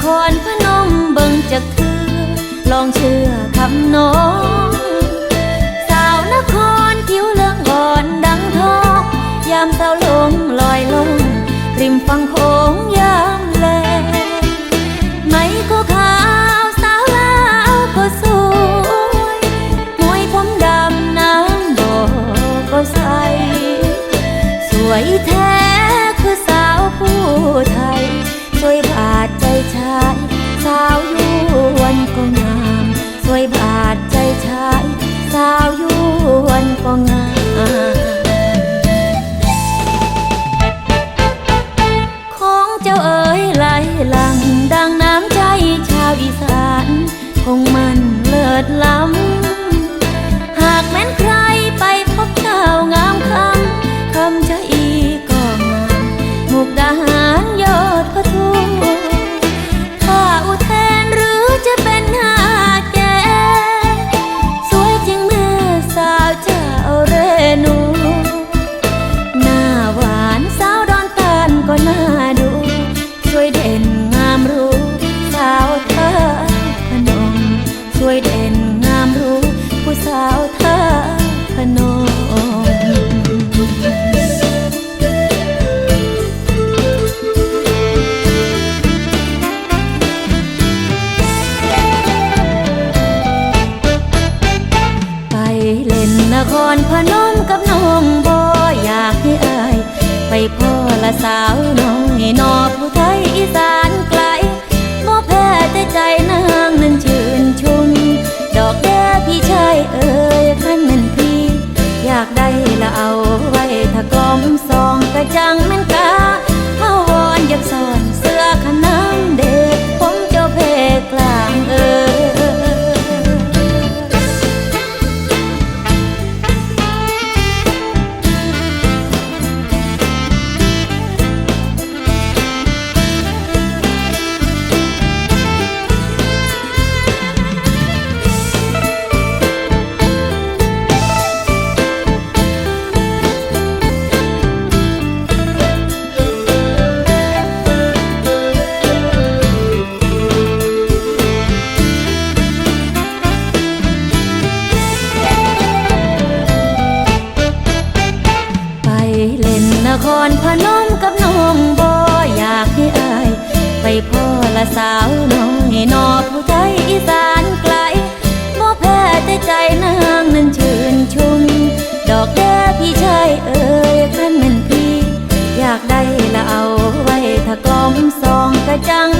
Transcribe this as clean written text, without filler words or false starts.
ครพนมเบิ่งจากเธอลองเชื่อคำน้องสาวนครผิวเหลืองอ่อนดังทองยามเศร้าลงลอยลงริมฝั่งโขงยามแลไม่ก็ขาวสาวลาวก็สวยมวยผมดำน้ำบ่อก็ใสสวยแท้คือสาวผู้ไทยสวยบาดใจชายสาวยวนก็งามสวยบาดใจชายสาวยวนก็งามของเจ้าเอ๋ยไหลหลังดังน้ำใจชาวอีสานคงมันเลิศล้ำหากแม้นใครไปพบเจ้างามคำคำจะอีก็งามมุกดาหารยอดพะทูถ้าอุเทนหรือจะเป็นหาแก่สวยจริงเมื่อสาวเจ้าเรนูหน้าหวานสาวดอนตาลก็น่าดูสวยเด่นงามรู้สาวเธอพนมสวยเด่นงามรู้ผู้สาวเธอพนมไปเล่นนครพนมกับน้องบ่อยากให้อายไปพ่อละสาวน้อยนอผู้ไทยอีสานไกลบ่แพ้แต่ใจนางนั้นชื่นชุมดอกแด้พี่ชายเอ่ยคันแม่นพี่อยากได้ละเอาไว้ถ้ากล่อมซองกระจังแม่นกาเฮาวอนอยากซ่อนเสื้อขนางเด็กผมเจ้าเพกลางเอ่ยนครพนมกับน้องบ่อยากให้อายไปพ่อละสาวน้อยนอผู้ไทยอีสานไกลบ่แพ้แต่ใจนางนั้นชื่นชุมดอกแด้พี่ชายเอ่ยคันแม่นพี่อยากได้ละเอาไว้ถ้ากล่อมซองกระจัง